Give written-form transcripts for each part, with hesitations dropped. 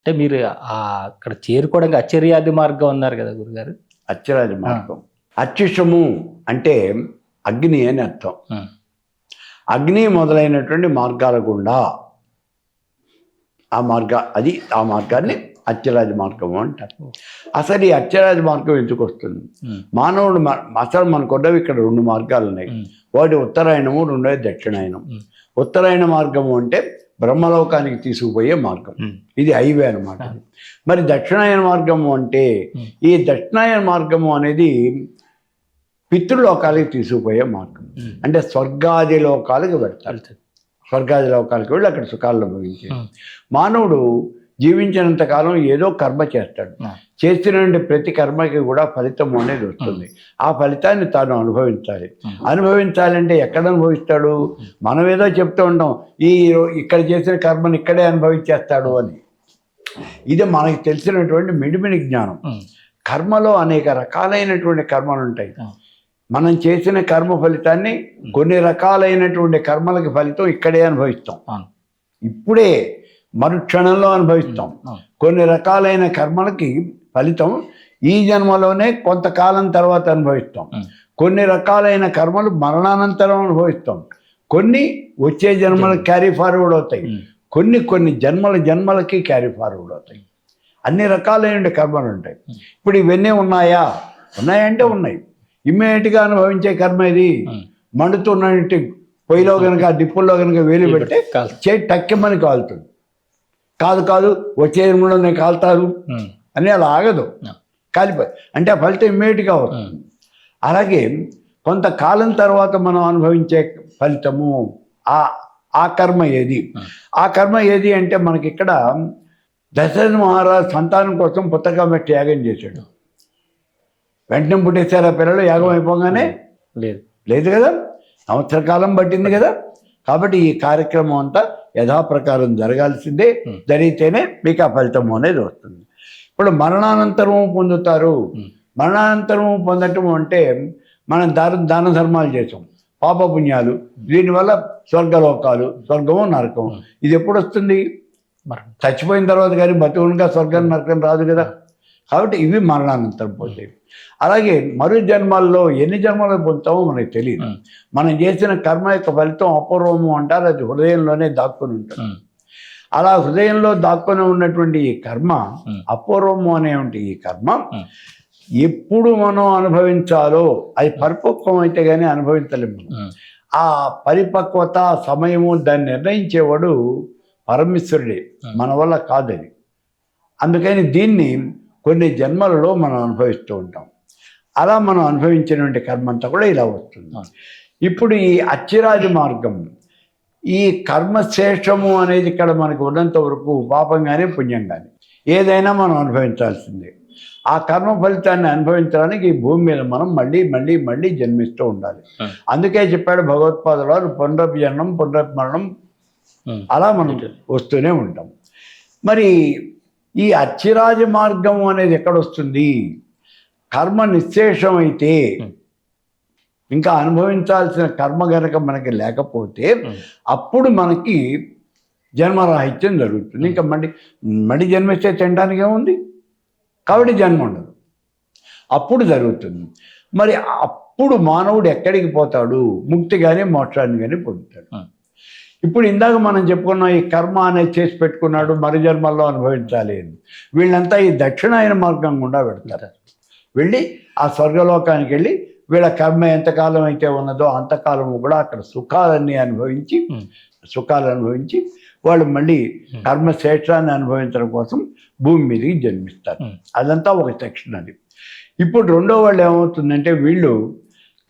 అంటే మీరు అక్కడ చేరుకోవడానికి అచర్యాది మార్గం అన్నారు కదా గురుగారు. అచ్చరాజ మార్గం. అత్యుషము అంటే అగ్ని అని అర్థం. అగ్ని మొదలైనటువంటి మార్గాల గుండా ఆ మార్గాన్ని అత్యరాజ మార్గము అంటారు. అసలు ఈ అత్యరాజ మార్గం ఎందుకు వస్తుంది? మానవుడు అసలు మనకున్నవి ఇక్కడ 2 మార్గాలు ఉన్నాయి. ఒకటి ఉత్తరాయణము, రెండోది దక్షిణాయనం. ఉత్తరాయణ మార్గము అంటే బ్రహ్మలోకానికి తీసుకుపోయే మార్గం, ఇది హైవే అనమాట. మరి దక్షిణాయన మార్గము అంటే ఈ దక్షిణాయన మార్గము అనేది పితృలోకాలకి తీసుకుపోయే మార్గం. అంటే స్వర్గాది లోకాలకు వెళ్తారు. స్వర్గాది లోకాలకు వెళ్ళి అక్కడ సుఖాలను అనుభవించే మానవుడు జీవించినంత కాలం ఏదో కర్మ చేస్తాడు. చేస్తున్న ప్రతి కర్మకి కూడా ఫలితం అనేది వస్తుంది. ఆ ఫలితాన్ని తాను అనుభవించాలి. అనుభవించాలంటే ఎక్కడ అనుభవిస్తాడు? మనం ఏదో చెప్తూ ఉంటాం, ఇక్కడ చేసిన కర్మను ఇక్కడే అనుభవించేస్తాడు అని. ఇది మనకి తెలిసినటువంటి మిడిమిడి జ్ఞానం. కర్మలో అనేక రకాలైనటువంటి కర్మలు ఉంటాయి. మనం చేసిన కర్మ ఫలితాన్ని కొన్ని రకాలైనటువంటి కర్మలకి ఫలితం ఇక్కడే అనుభవిస్తాం, ఇప్పుడే మరుక్షణంలో అనుభవిస్తాం. కొన్ని రకాలైన కర్మలకి ఫలితం ఈ జన్మలోనే కొంతకాలం తర్వాత అనుభవిస్తాం. కొన్ని రకాలైన కర్మలు మరణానంతరం అనుభవిస్తాం. కొన్ని వచ్చే జన్మలకు క్యారీ ఫార్వర్డ్ అవుతాయి. కొన్ని జన్మలకి క్యారీ ఫార్వర్డ్ అవుతాయి. అన్ని రకాలైన కర్మలు ఉంటాయి. ఇప్పుడు ఇవన్నీ ఉన్నాయంటే ఉన్నాయి. ఇమ్మీడియట్గా అనుభవించే కర్మ ఇది. మండుతున్నట్టు పొయ్యిలో కనుక డిప్పుల్లో కనుక వేలు పెడితే టక్కెమని కాలుతుంది. కాదు వచ్చే జన్మలోనే కాలుతారు అని అలా ఆగదు, కాలిపోయి అంటే ఆ ఫలితం ఇమ్మీడియట్గా వస్తుంది. అలాగే కొంతకాలం తర్వాత మనం అనుభవించే ఫలితము ఆ కర్మ ఏది? ఆ కర్మ ఏది అంటే మనకి ఇక్కడ దశరథ మహారాజు సంతానం కోసం పుత్రకామేష్టి యాగం చేశాడు. వెంటనే పుట్టేశారు ఆ పిల్లలు. యాగం అయిపోగానే లేదు కదా, సంవత్సర కాలం పట్టింది కదా. కాబట్టి ఈ కార్యక్రమం అంతా యథాప్రకారం జరగాల్సిందే. జరిగితేనే మీకు ఆ ఫలితం అనేది వస్తుంది. ఇప్పుడు మరణానంతరము పొందుతారు. మరణానంతరము పొందటం అంటే మనం దాన ధర్మాలు చేసాం, పాపపుణ్యాలు, దీనివల్ల స్వర్గలోకాలు, స్వర్గము నరకం. ఇది ఎప్పుడు వస్తుంది? చచ్చిపోయిన తర్వాత కానీ బతుకునిగా స్వర్గం నరకం రాదు కదా. కాబట్టి ఇవి మరణానంతరం పోతాయి. అలాగే మరు జన్మల్లో ఎన్ని జన్మలు పొందుతామో మనకు తెలియదు. మనం చేసిన కర్మ యొక్క ఫలితం అపూర్వము అంటారు. అది హృదయంలోనే దాక్కుని ఉంటుంది. అలా హృదయంలో దాక్కుని ఉన్నటువంటి ఈ కర్మ, అపూర్వము అనేటువంటి ఈ కర్మ ఎప్పుడు మనం అనుభవించాలో అది పరిపక్వం అయితే కానీ అనుభవించలేము. ఆ పరిపక్వత సమయము దాన్ని నిర్ణయించేవాడు పరమేశ్వరుడే, మన వల్ల కాదని. అందుకని దీన్ని కొన్ని జన్మలలో మనం అనుభవిస్తూ ఉంటాం. అలా మనం అనుభవించినటువంటి కర్మ అంతా కూడా ఇలా వస్తుంది. ఇప్పుడు ఈ అచ్చిరాజ మార్గం, ఈ కర్మశేషము అనేది ఇక్కడ మనకు ఉన్నంత వరకు పాపం కానీ పుణ్యం కానీ ఏదైనా మనం అనుభవించాల్సిందే. ఆ కర్మ ఫలితాన్ని అనుభవించడానికి ఈ భూమి మీద మనం మళ్ళీ జన్మిస్తూ ఉండాలి. అందుకే చెప్పాడు భగవత్పాదుల వారు, పునరభిజననం పునరభిమరణం, అలా మనం వస్తూనే ఉంటాం. మరి ఈ అచ్చిరాజ మార్గం అనేది ఎక్కడొస్తుంది? కర్మ నిశ్శేషం అయితే, ఇంకా అనుభవించాల్సిన కర్మ గనక మనకి లేకపోతే అప్పుడు మనకి జన్మరాహిత్యం జరుగుతుంది. ఇంకా మళ్ళీ జన్మిస్తే తినడానికి ఏముంది? కాబట్టి జన్మ ఉండదు, అప్పుడు జరుగుతుంది. మరి అప్పుడు మానవుడు ఎక్కడికి పోతాడు? ముక్తి కానీ మోక్షాన్ని కానీ పొందుతాడు. ఇప్పుడు ఇందాక మనం చెప్పుకున్నాం, ఈ కర్మ అనేది చేసి పెట్టుకున్నాడు, మరు జన్మల్లో అనుభవించాలి అని. వీళ్ళంతా ఈ దక్షిణాయన మార్గం గుండా పెడతారు. వెళ్ళి ఆ స్వర్గలోకానికి వెళ్ళి వీళ్ళ కర్మ ఎంతకాలం అయితే ఉన్నదో అంతకాలము కూడా అక్కడ సుఖాలు అనుభవించి వాళ్ళు మళ్ళీ కర్మశేషాన్ని అనుభవించడం కోసం భూమి మీదకి జన్మిస్తారు. అదంతా ఒక సెక్షన్. అది ఇప్పుడు రెండో వాళ్ళు ఏమవుతుందంటే, వీళ్ళు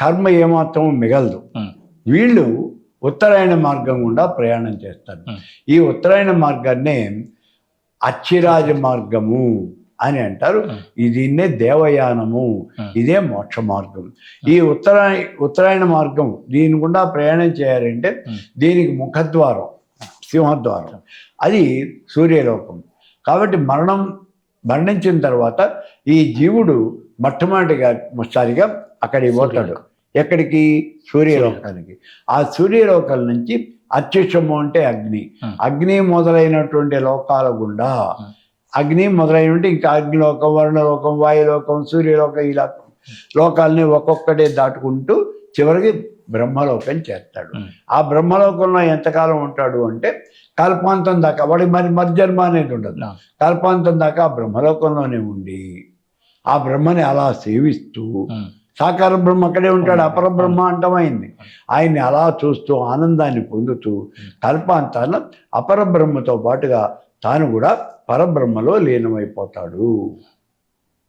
కర్మ ఏమాత్రం మిగలదు. వీళ్ళు ఉత్తరాయణ మార్గం గుండా ప్రయాణం చేస్తారు. ఈ ఉత్తరాయణ మార్గాన్నే అచ్చిరాజ మార్గము అని అంటారు. దీన్నే దేవయానము, ఇదే మోక్ష మార్గం. ఈ ఉత్తరాయణ మార్గం దీని గుండా ప్రయాణం చేయాలంటే దీనికి ముఖద్వారం, సింహద్వారం, అది సూర్యలోకం. కాబట్టి మరణించిన తర్వాత ఈ జీవుడు మొట్టమొదటిసారిగా అక్కడికి పోతాడు. ఎక్కడికి? సూర్యలోకానికి. ఆ సూర్యలోకాల నుంచి అత్యుషము అంటే అగ్ని మొదలైనటువంటి లోకాల గుండా అగ్ని మొదలైనటువంటి ఇంకా అగ్నిలోకం, వర్ణలోకం, వాయులోకం, సూర్యలోకం, ఇలా లోకాలని ఒక్కొక్కటే దాటుకుంటూ చివరికి బ్రహ్మలోకం చేస్తాడు. ఆ బ్రహ్మలోకంలో ఎంతకాలం ఉంటాడు అంటే కల్పాంతం దాకా. వాడికి మరి జన్మ అనేది ఉండదు. కల్పాంతం దాకా ఆ బ్రహ్మలోకంలోనే ఉండి ఆ బ్రహ్మని అలా సేవిస్తూ, సాకార బ్రహ్మ అక్కడే ఉంటాడు, అపర బ్రహ్మ అంటమైంది, ఆయన్ని అలా చూస్తూ ఆనందాన్ని పొందుతూ కల్పాంతాన అపర బ్రహ్మతో పాటుగా తాను కూడా పరబ్రహ్మలో లీనమైపోతాడు.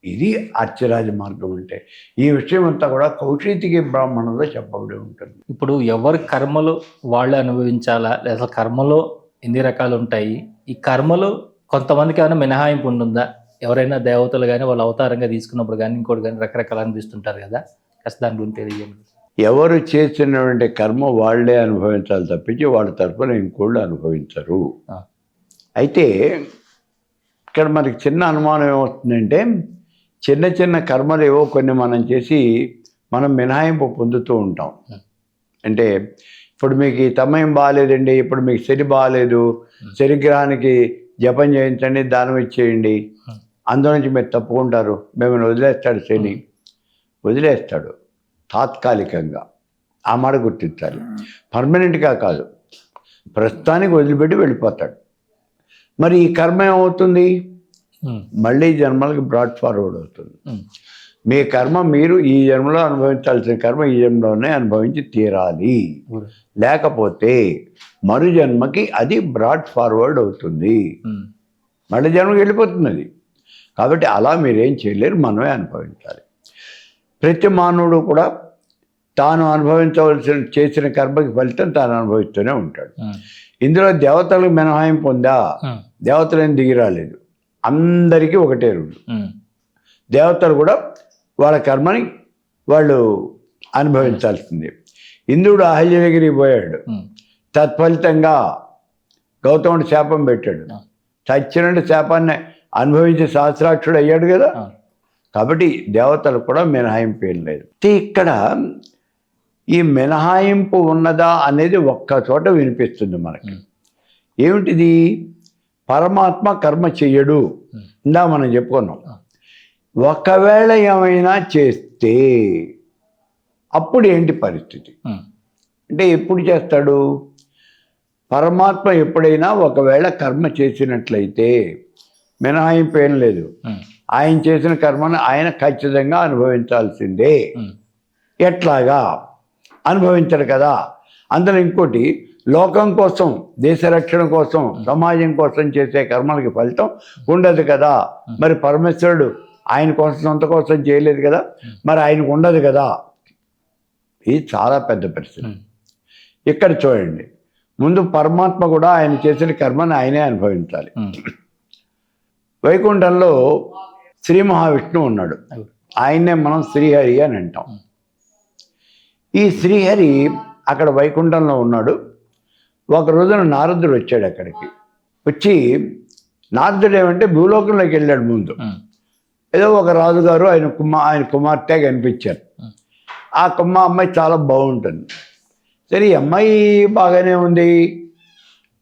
ఇది అర్చరాజ మార్గం అంటే. ఈ విషయం అంతా కూడా కౌశికి బ్రాహ్మణంలో చెప్పబడి ఉంటుంది. ఇప్పుడు ఎవరి కర్మలు వాళ్ళు అనుభవించాలా, లేదా కర్మలో ఎన్ని రకాలు ఉంటాయి? ఈ కర్మలు కొంతమందికి ఏమైనా మినహాయింపు ఉంటుందా? ఎవరైనా దేవతలు కానీ వాళ్ళు అవతారంగా తీసుకున్నప్పుడు కానీ ఇంకోటి కానీ రకరకాలు అనిపిస్తుంటారు కదా, కాస్త దాని గురించి తెలియజేయండి. ఎవరు చేసినటువంటి కర్మ వాళ్ళే అనుభవించాలి తప్పించి వాళ్ళ తరఫున ఇంకోళ్ళు అనుభవించరు. అయితే ఇక్కడ మనకి చిన్న అనుమానం ఏమవుతుందంటే, చిన్న చిన్న కర్మలు ఏవో కొన్ని మనం చేసి మనం మినహాయింపు పొందుతూ ఉంటాం. అంటే ఇప్పుడు మీకు ఈ సమయం బాగాలేదండి, ఇప్పుడు మీకు శని బాగాలేదు, శనిగ్రహానికి జపం చేయించండి, దానం ఇచ్చేయండి, అందులో నుంచి మీరు తప్పుకుంటారు, మిమ్మల్ని వదిలేస్తాడు శని. వదిలేస్తాడు తాత్కాలికంగా, ఆ మాట గుర్తించాలి. పర్మనెంట్గా కాదు, ప్రస్తుతానికి వదిలిపెట్టి వెళ్ళిపోతాడు. మరి ఈ కర్మ ఏమవుతుంది? మళ్ళీ జన్మలకు బ్రాడ్ ఫార్వర్డ్ అవుతుంది. మీ కర్మ మీరు ఈ జన్మలో అనుభవించాల్సిన కర్మ ఈ జన్మలోనే అనుభవించి తీరాలి, లేకపోతే మరు జన్మకి అది బ్రాడ్ ఫార్వర్డ్ అవుతుంది, మళ్ళీ జన్మకి వెళ్ళిపోతుంది అది. కాబట్టి అలా మీరేం చేయలేరు, మనమే అనుభవించాలి. ప్రతి మానవుడు కూడా తాను అనుభవించవలసిన చేసిన కర్మకి ఫలితం తాను అనుభవిస్తూనే ఉంటాడు. ఇందులో దేవతలకు మినహాయింపు ఉందా? దేవతలు ఏం దిగి రాలేదు, అందరికీ ఒకటే రూలు. దేవతలు కూడా వాళ్ళ కర్మని వాళ్ళు అనుభవించాల్సిందే. ఇంద్రుడు అహల్య దగ్గరికి పోయాడు, తత్ఫలితంగా గౌతముడు శాపం పెట్టాడు, చచ్చినట్టు శాపాన్ని అనుభవించి సహస్రాక్షుడు అయ్యాడు కదా. కాబట్టి దేవతలు కూడా మినహాయింపు ఏం లేదు. ఇక్కడ ఈ మినహాయింపు ఉన్నదా అనేది ఒక్క చోట వినిపిస్తుంది మనకి. ఏమిటిది? పరమాత్మ కర్మ చెయ్యడు, ఇందా మనం చెప్పుకున్నాం. ఒకవేళ ఏమైనా చేస్తే అప్పుడు ఏంటి పరిస్థితి అంటే, ఎప్పుడు చేస్తాడు? పరమాత్మ ఎప్పుడైనా ఒకవేళ కర్మ చేసినట్లయితే మినహాయింపు ఏం లేదు, ఆయన చేసిన కర్మను ఆయన ఖచ్చితంగా అనుభవించాల్సిందే. ఎట్లాగా? అనుభవించడు కదా. అందులో ఇంకోటి, లోకం కోసం, దేశ రక్షణ కోసం, సమాజం కోసం చేసే కర్మలకి ఫలితం ఉండదు కదా. మరి పరమేశ్వరుడు ఆయన కోసం, సొంత కోసం చేయలేదు కదా, మరి ఆయనకు ఉండదు కదా. ఇది చాలా పెద్ద పరిస్థితి. ఇక్కడ చూడండి, ముందు పరమాత్మ కూడా ఆయన చేసిన కర్మని ఆయనే అనుభవించాలి. వైకుంఠంలో శ్రీ మహావిష్ణువు ఉన్నాడు, ఆయన్నే మనం శ్రీహరి అని అంటాం. ఈ శ్రీహరి అక్కడ వైకుంఠంలో ఉన్నాడు. ఒక రోజున నారదుడు వచ్చాడు అక్కడికి. వచ్చి నారదుడు ఏమంటే భూలోకంలోకి వెళ్ళాడు. ముందు ఏదో ఒక రాజుగారు ఆయన కుమార్తె కనిపించారు. ఆ అమ్మాయి చాలా బాగుంటుంది. సరే, ఈ అమ్మాయి బాగానే ఉంది.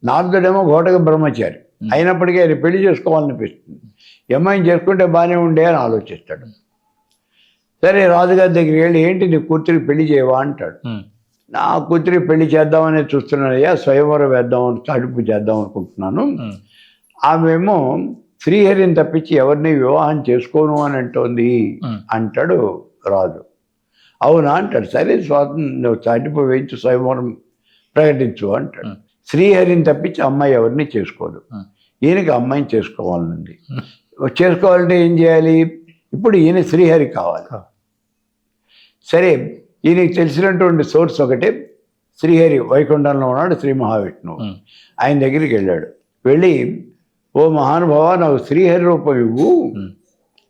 నారదుడేమో ఘోటక బ్రహ్మచారి అయినప్పటికీ ఆయన పెళ్లి చేసుకోవాలనిపిస్తుంది. ఈ అమ్మాయిని చేసుకుంటే బాగానే ఉండే అని ఆలోచిస్తాడు. సరే, రాజుగారి దగ్గరికి వెళ్ళి, ఏంటి నీ కూతురికి పెళ్లి చేయవా అంటాడు. నా కూతురి పెళ్లి చేద్దామని చూస్తున్నానయ్యా, స్వయంవరం వేద్దామని, తడుపు చేద్దాం అనుకుంటున్నాను. ఆమెమో శ్రీహరిని తప్పించి ఎవరిని వివాహం చేసుకోను అని అంటోంది అంటాడు రాజు. అవునా అంటాడు. సరే, నువ్వు తడుపు వేయించు, స్వయంవరం ప్రకటించు అంటాడు. శ్రీహరిని తప్పించి అమ్మాయి ఎవరిని చేసుకోదు. ఈయనకి అమ్మాయిని చేసుకోవాలనుంది. చేసుకోవాలంటే ఏం చేయాలి? ఇప్పుడు ఈయన శ్రీహరి కావాలి. సరే, ఈయనకి తెలిసినటువంటి సోర్స్ ఒకటే శ్రీహరి. వైకుంఠంలో ఉన్నాడు శ్రీ మహావిష్ణువు. ఆయన దగ్గరికి వెళ్ళాడు. వెళ్ళి, ఓ మహానుభావ, నాకు శ్రీహరి రూపం ఇవ్వు,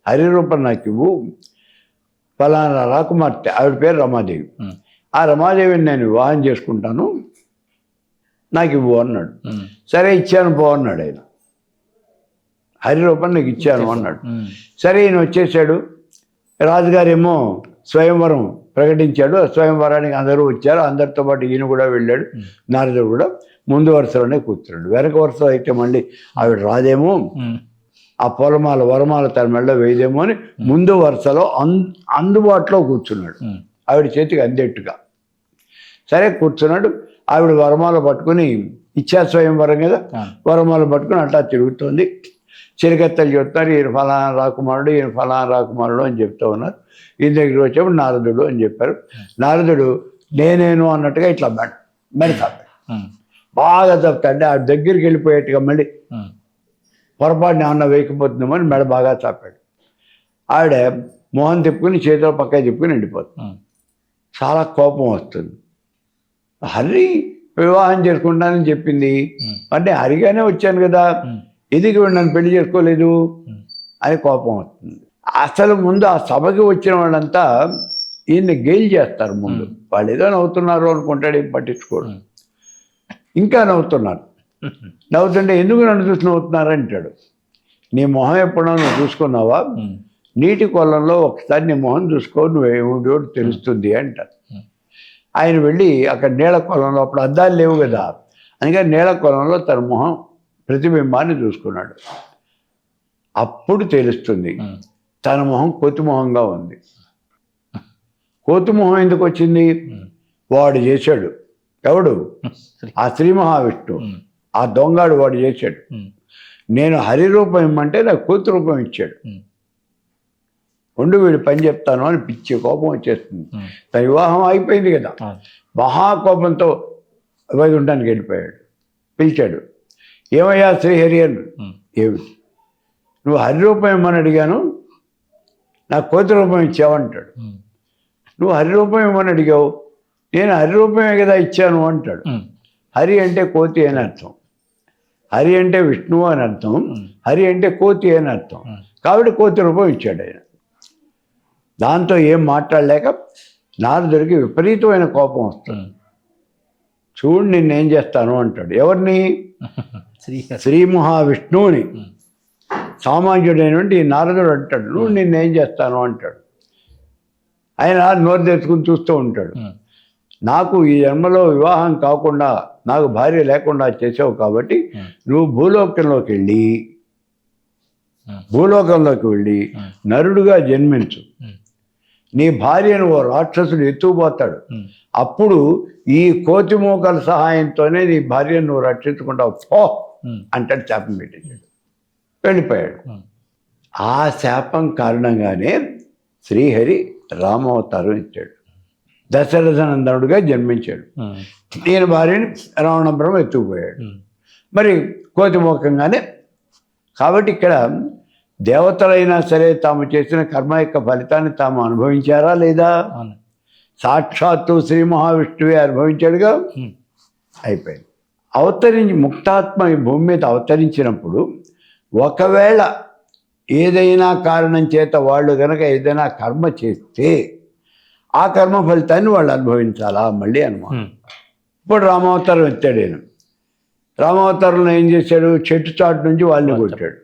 హరి రూపం నాకు ఇవ్వు. ఫలానా రాకుమార్తె, ఆవిడ పేరు రమాదేవి, ఆ రమాదేవిని నేను వివాహం చేసుకుంటాను, నాకు ఇవ్వు అన్నాడు. సరే, ఇచ్చాను పో అన్నాడు ఆయన. హరి రూపం నీకు ఇచ్చాను అన్నాడు. సరే, ఈయన వచ్చేసాడు. రాజుగారేమో స్వయంవరం ప్రకటించాడు. స్వయంవరానికి అందరూ వచ్చారు. అందరితో పాటు ఈయన కూడా వెళ్ళాడు. నారదుడు కూడా ముందు వరుసలోనే కూర్చున్నాడు. వెనక వరుస అయితే మళ్ళీ ఆవిడ రాదేమో, ఆ పొలమాల వరమాల తన మెడలో వేయదేమో అని ముందు వరుసలో అందుబాటులో కూర్చున్నాడు, ఆవిడ చేతికి అందేట్టుగా. సరే కూర్చున్నాడు. ఆవిడ వరమాల పట్టుకుని, ఇచ్చా స్వయంవరం కదా, వరమాల పట్టుకుని అట్లా తిరుగుతోంది. చిరకత్తలు చెప్తున్నారు, ఈయన ఫలానా రాకుమారుడు, ఈయన ఫలానా రాకుమారుడు అని చెప్తూ ఉన్నారు. ఈయన దగ్గరికి వచ్చేప్పుడు నారదుడు అని చెప్పారు. నారదుడు నేనేను అన్నట్టుగా ఇట్లా మెడ తాపాడు, బాగా తప్పుతాడు. ఆ దగ్గరికి వెళ్ళిపోయేట్టుగా మళ్ళీ పొరపాటున ఏమన్నా వేయకపోతుందేమో అని మెడ బాగా తాపాడు. ఆవిడ మొహం తిప్పుకుని చేతిలో పక్క తిప్పుకుని వెళ్ళిపోతుంది. చాలా కోపం వస్తుంది. హరి వివాహం చేసుకుంటానని చెప్పింది, అంటే హరిగానే వచ్చాను కదా, ఎందుకు నన్ను పెళ్లి చేసుకోలేదు అని కోపం వస్తుంది. అసలు ముందు ఆ సభకి వచ్చిన వాళ్ళంతా ఈయన్ని గెయిల్ చేస్తారు. ముందు వాళ్ళు ఏదో నవ్వుతున్నారు అనుకుంటాడు, ఏం పట్టించుకోడు. ఇంకా నవ్వుతున్నారు. నవ్వుతుంటే ఎందుకు నన్ను చూసి నవ్వుతున్నారు అంటాడు. నీ మొహం ఎప్పుడో నువ్వు చూసుకున్నావా, నీటి కొలంలో ఒకసారి నీ మొహం చూసుకో, నువ్వేమిటో తెలుస్తుంది అంటారు. ఆయన వెళ్ళి అక్కడ నీళ్ళ కొలంలో, అప్పుడు అద్దాలు లేవు కదా, అందుకని నీళ్ళ కొలంలో తన మొహం ప్రతిబింబాన్ని చూసుకున్నాడు. అప్పుడు తెలుస్తుంది తన మొహం కోతిమొహంగా ఉంది. కోతిమొహం ఎందుకు వచ్చింది? వాడు చేశాడు. ఎవడు? ఆ శ్రీ మహావిష్ణువు, ఆ దొంగాడు వాడు చేశాడు. నేను హరి రూపం ఇమ్మంటే నాకు కోతి రూపం ఇచ్చాడు. ఉండు వీడు పని చెప్తాను అని పిచ్చి కోపం వచ్చేస్తుంది. తన వివాహం అయిపోయింది కదా, మహాకోపంతో వైకుంఠానికి వెళ్ళిపోయాడు. పిలిచాడు, ఏమయ్యా శ్రీహరి అని. ఏమిటి? నువ్వు హరి రూపం ఇమ్మని అడిగాను, నాకు కోతి రూపం ఇచ్చావంటాడు. నువ్వు హరి రూపం ఇమ్మని అడిగావు, నేను హరి రూపమే కదా ఇచ్చాను అంటాడు. హరి అంటే కోతి అని అర్థం, హరి అంటే విష్ణువు అని అర్థం, హరి అంటే కోతి అని అర్థం. కాబట్టి కోతి రూపం ఇచ్చాడు ఆయన. దాంతో ఏం మాట్లాడలేక నారదుడికి విపరీతమైన కోపం వస్తుంది. చూడు నిన్నేం చేస్తాను అంటాడు. ఎవరిని? శ్రీ మహావిష్ణువుని. సామాన్యుడైనటువంటి నారదుడు అంటాడు, నువ్వు నిన్నేం చేస్తాను అంటాడు. ఆయన నోరు తెచ్చుకుని చూస్తూ ఉంటాడు. నాకు ఈ జన్మలో వివాహం కాకుండా, నాకు భార్య లేకుండా చేసావు కాబట్టి నువ్వు భూలోకంలోకి వెళ్ళి నరుడుగా జన్మించు. నీ భార్యను ఓ రాక్షసుడు ఎత్తుకుపోతాడు. అప్పుడు ఈ కోతిమూకల సహాయంతోనే నీ భార్యను నువ్వు రక్షించుకుంటావు పో అంటాడు. శాపం పెట్టేశాడు, వెళ్ళిపోయాడు. ఆ శాపం కారణంగానే శ్రీహరి రామావతారం ఇచ్చాడు. దశరథనందనుడిగా జన్మించాడు. ఈయన భార్యని రావణబ్రహ్మ ఎత్తుకుపోయాడు. మరి కోతిమూకంగానే. కాబట్టి ఇక్కడ దేవతలైనా సరే తాము చేసిన కర్మ యొక్క ఫలితాన్ని తాము అనుభవించారా లేదా? సాక్షాత్తు శ్రీ మహావిష్ణువే అనుభవించాడుగా. అయిపోయింది. అవతరించి ముక్తాత్మ ఈ భూమి మీద అవతరించినప్పుడు ఒకవేళ ఏదైనా కారణం చేత వాళ్ళు కనుక ఏదైనా కర్మ చేస్తే ఆ కర్మ ఫలితాన్ని వాళ్ళు అనుభవించాలా మళ్ళీ అనుమానం. ఇప్పుడు రామావతారం ఎత్తాడు. ఆయన రామావతారంలో ఏం చేశాడు? చెట్టు చాటు నుంచి వాళ్ళని కొట్టాడు.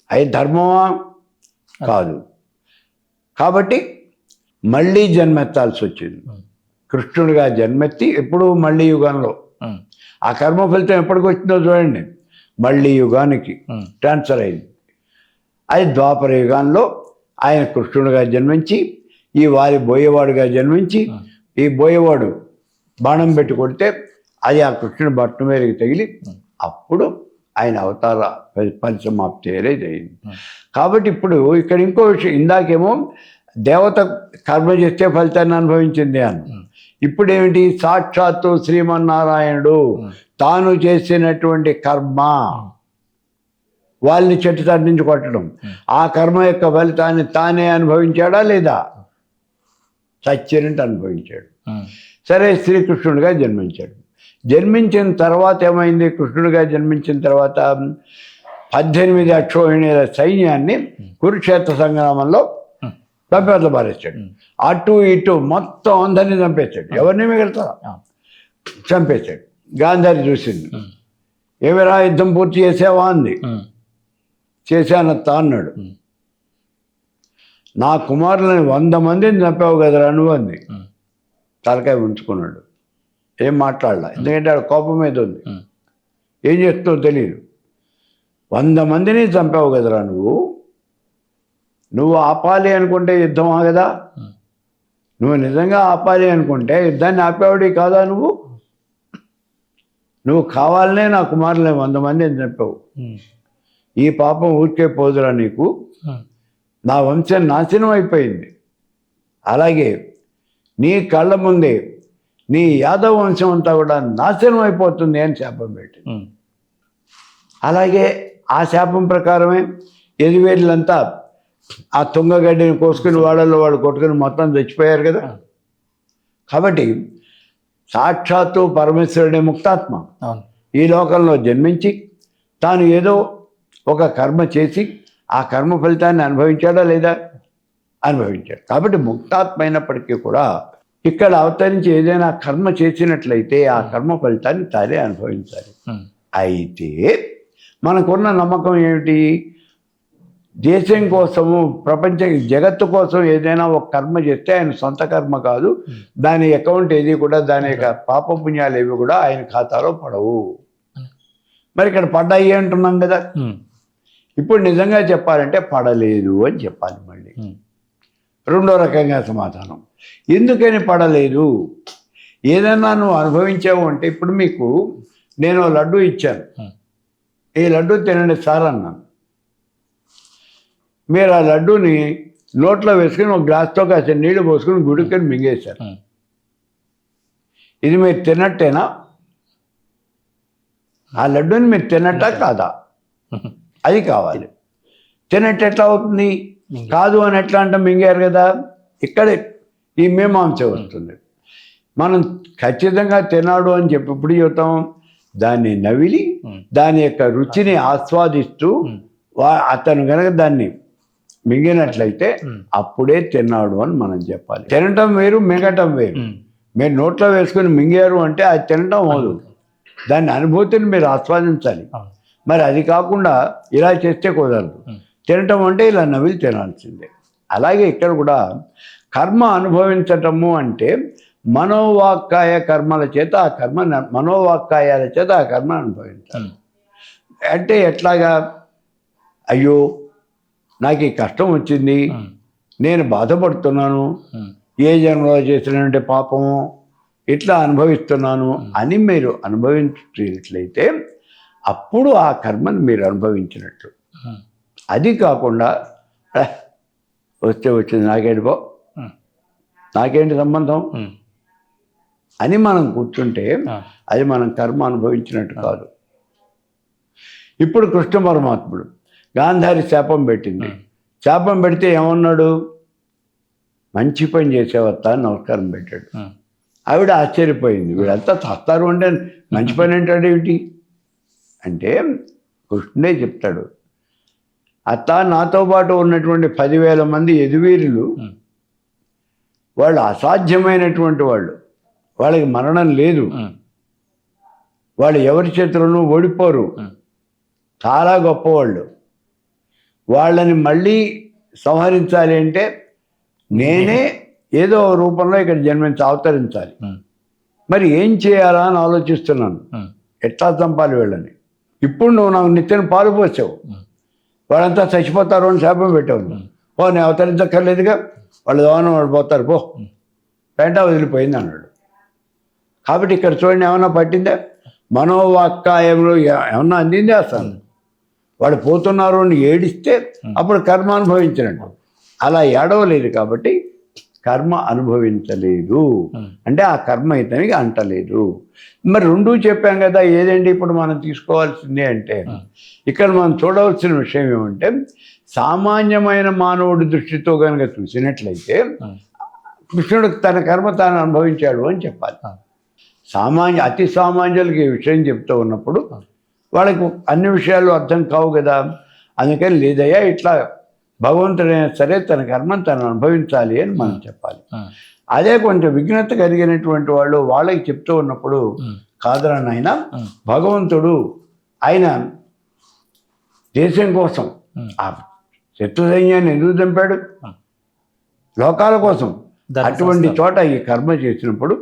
అది ధర్మమా? కాదు. కాబట్టి మళ్ళీ జన్మెత్తాల్సి వచ్చింది. కృష్ణుడిగా జన్మెత్తి ఎప్పుడు మళ్ళీ యుగంలో. ఆ కర్మ ఫలితం ఎప్పటికి వచ్చిందో చూడండి, మళ్ళీ యుగానికి ట్రాన్స్ఫర్ అయింది. అది ద్వాపర యుగాల్లో ఆయన కృష్ణుడిగా జన్మించి, ఈ వారి బోయేవాడుగా జన్మించి, ఈ బోయేవాడు బాణం పెట్టి కొడితే అది ఆ కృష్ణుడి బట్టు మీదకి తగిలి అప్పుడు ఆయన అవతార పరిసమాప్తి అనేది అయింది. కాబట్టి ఇప్పుడు ఇక్కడ ఇంకో విషయం, ఇందాకేమో దేవత కర్మ చేస్తే ఫలితాన్ని అనుభవించింది అని. ఇప్పుడు ఏమిటి? సాక్షాత్తు శ్రీమన్నారాయణుడు తాను చేసినటువంటి కర్మ వాళ్ళని చెట్టు చాటు నుంచి కొట్టడం, ఆ కర్మ యొక్క ఫలితాన్ని తానే అనుభవించాడా లేదా? సత్యనంటే అనుభవించాడు. సరే, శ్రీకృష్ణుడిగా జన్మించాడు. జన్మించిన తర్వాత ఏమైంది? కృష్ణుడిగా జన్మించిన తర్వాత 18 అక్షోహిణీల సైన్యాన్ని కురుక్షేత్ర సంగ్రామంలో చంపేట్ల పారేస్తాడు. అటు ఇటు మొత్తం అందరినీ చంపేశాడు. ఎవరిని మిగలుతారా? చంపేశాడు. గాంధారి చూసింది. ఏమిరా యుద్ధం పూర్తి చేసావా అంది. చేశానత్తా అన్నాడు. నా కుమారులని 100 మందిని చంపావు కదరా నువ్వు అంది. తలకాయ ఉంచుకున్నాడు, ఏం మాట్లాడలా. ఎందుకంటే ఆడ కోపం మీద ఉంది, ఏం చేస్తుందో తెలియదు. 100 మందిని చంపావు కదరా నువ్వు ఆపాలి అనుకుంటే యుద్ధం ఆగదా? నువ్వు నిజంగా ఆపాలి అనుకుంటే యుద్ధాన్ని ఆపేవాడి కాదా నువ్వు కావాలనే నా కుమారులే 100 మందిని చంపావు. ఈ పాపం ఊరికే పోదురా నీకు, నా వంశం నాశనం అయిపోయింది. అలాగే నీ కళ్ళ ముందే నీ యాదవ వంశం అంతా కూడా నాశనం అయిపోతుంది అని శాపం పెట్టి, అలాగే ఆ శాపం ప్రకారమే ఎదివేళ్ళంతా ఆ తుంగగడ్డిని కోసుకుని వాళ్ళల్లో వాళ్ళు కొట్టుకుని మొత్తం చచ్చిపోయారు కదా. కాబట్టి సాక్షాత్తు పరమేశ్వరుడే ముక్తాత్మ ఈ లోకంలో జన్మించి తాను ఏదో ఒక కర్మ చేసి ఆ కర్మ ఫలితాన్ని అనుభవించాడా లేదా? అనుభవించాడు. కాబట్టి ముక్తాత్మ అయినప్పటికీ కూడా ఇక్కడ అవతరించి ఏదైనా కర్మ చేసినట్లయితే ఆ కర్మ ఫలితాన్ని తానే అనుభవించాలి. అయితే మనకున్న నమ్మకం ఏమిటి? దేశం కోసము, ప్రపంచ జగత్తు కోసం ఏదైనా ఒక కర్మ చేస్తే ఆయన సొంత కర్మ కాదు, దాని అకౌంట్ ఏది కూడా, దాని యొక్క పాపపుణ్యాలు ఏవి కూడా ఆయన ఖాతాలో పడవు. మరి ఇక్కడ పడ్డాయి అంటున్నాం కదా. ఇప్పుడు నిజంగా చెప్పాలంటే పడలేదు అని చెప్పాలి. మళ్ళీ రెండో రకంగా సమాధానం, ఎందుకని పడలేదు? ఏదైనా నువ్వు అనుభవించావు అంటే, ఇప్పుడు మీకు నేను లడ్డు ఇచ్చాను, ఈ లడ్డు తినండి సార్ అన్నాను. మీరు ఆ లడ్డూని నోట్లో వేసుకుని ఒక గ్లాస్తో కాస్త నీళ్లు పోసుకుని గుడికొని మింగేశారు. ఇది మీరు తిన్నట్టేనా? ఆ లడ్డూని మీరు తిన్నట్టా కాదా? అది కావాలి. తిన్నట్టు ఎట్లా అవుతుంది? కాదు అని ఎట్లా అంటే మింగారు కదా. ఇక్కడే ఈ మీమాంస వస్తుంది. మనం ఖచ్చితంగా తిన్నాడు అని చెప్పి ఇప్పుడు చెబుతాం, దాన్ని నవిలి దాని యొక్క రుచిని ఆస్వాదిస్తూ అతను కనుక దాన్ని మింగినట్లయితే అప్పుడే తిన్నాడు అని మనం చెప్పాలి. తినటం వేరు, మింగటం వేరు. మీరు నోట్లో వేసుకుని మింగారు అంటే అది తినటం అవదు, దాని అనుభూతిని మీరు ఆస్వాదించాలి. మరి అది కాకుండా ఇలా చేస్తే కుదరదు. తినటం అంటే ఇలా నవిలి తినాల్సిందే. అలాగే ఇక్కడ కూడా కర్మ అనుభవించటము అంటే మనోవాక్కాయ కర్మల చేత ఆ కర్మ, మనోవాక్కాయాల చేత ఆ కర్మ అనుభవించాలి. అంటే ఎట్లాగా? అయ్యో నాకు ఈ కష్టం వచ్చింది, నేను బాధపడుతున్నాను, ఏ జన్మలో చేసినటువంటి పాపము ఇట్లా అనుభవిస్తున్నాను అని మీరు అనుభవించినట్లయితే అప్పుడు ఆ కర్మను మీరు అనుభవించినట్లు. అది కాకుండా వస్తే వచ్చింది, నాకేంటి పో, నాకేంటి సంబంధం అని మనం కూర్చుంటే అది మనం కర్మ అనుభవించినట్టు కాదు. ఇప్పుడు కృష్ణ పరమాత్ముడు గాంధారి శాపం పెట్టింది. శాపం పెడితే ఏమన్నాడు? మంచి పని చేసేవత్త అని నమస్కారం పెట్టాడు. ఆవిడ ఆశ్చర్యపోయింది, వీడంతా చస్తారు అంటే మంచి పని అంటాడు ఏమిటి అంటే, కృష్ణుడే చెప్తాడు, అత్త నాతో పాటు ఉన్నటువంటి 10,000 మంది యదువీరులు వాళ్ళు అసాధ్యమైనటువంటి వాళ్ళు, వాళ్ళకి మరణం లేదు, వాళ్ళు ఎవరి చేతులను ఓడిపోరు, చాలా గొప్పవాళ్ళు. వాళ్ళని మళ్ళీ సంహరించాలి అంటే నేనే ఏదో రూపంలో ఇక్కడ జన్మించి అవతరించాలి. మరి ఏం చేయాలా అని ఆలోచిస్తున్నాను, ఎట్లా చంపాలి వీళ్ళని. ఇప్పుడు నువ్వు నాకు నిత్యం పాలు పోసావు, వాళ్ళంతా చచ్చిపోతారు అని శాపం పెట్టావు. నేను అవతరించక్కర్లేదుగా, వాళ్ళు దోనం వాళ్ళు పోతారు, పో పెంట వదిలిపోయింది అన్నాడు. కాబట్టి ఇక్కడ చూడండి, ఏమన్నా పట్టిందా? మనోవాక్కాయంలో ఏమన్నా అందిందే అసలు. వాడు పోతున్నారు అని ఏడిస్తే అప్పుడు కర్మ అనుభవించినట్టు. అలా ఏడవలేదు కాబట్టి కర్మ అనుభవించలేదు, అంటే ఆ కర్మ ఇతనికి అంటలేదు. మరి రెండూ చెప్పాం కదా. ఏదండి ఇప్పుడు మనం తీసుకోవాల్సిందే అంటే, ఇక్కడ మనం చూడవలసిన విషయం ఏమంటే, సామాన్యమైన మానవుడి దృష్టితో కనుక చూసినట్లయితే కృష్ణుడు తన కర్మ తాను అనుభవించాడు అని చెప్పాలి. అతి సామాన్యులకి ఈ విషయం చెప్తూ ఉన్నప్పుడు వాళ్ళకు అన్ని విషయాలు అర్థం కావు కదా. అందుకని లేదయ్యా, ఇట్లా భగవంతుడైనా సరే తన కర్మను తను అనుభవించాలి అని మనం చెప్పాలి. అదే కొంచెం విఘ్నత కలిగినటువంటి వాళ్ళు వాళ్ళకి చెప్తూ ఉన్నప్పుడు, కాదురా నాయన, భగవంతుడు ఆయన దేశం కోసం ఆ శత్రు సైన్యాన్ని ఎందుకు చంపాడు? లోకాల కోసం. అటువంటి చోట ఈ కర్మ చేసినప్పుడు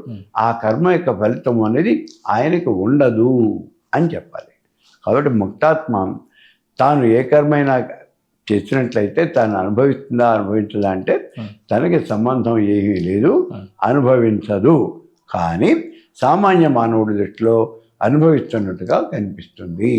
ఆ కర్మ యొక్క ఫలితం అనేది ఆయనకు ఉండదు అని చెప్పాలి. కాబట్టి ముక్తాత్మ తాను ఏ కర్మైనా చేసినట్లయితే తాను అనుభవిస్తుందా అనుభవించదా అంటే తనకి సంబంధం ఏమీ లేదు, అనుభవించదు. కానీ సామాన్య మానవుడి దృష్టిలో అనుభవిస్తున్నట్టుగా కనిపిస్తుంది.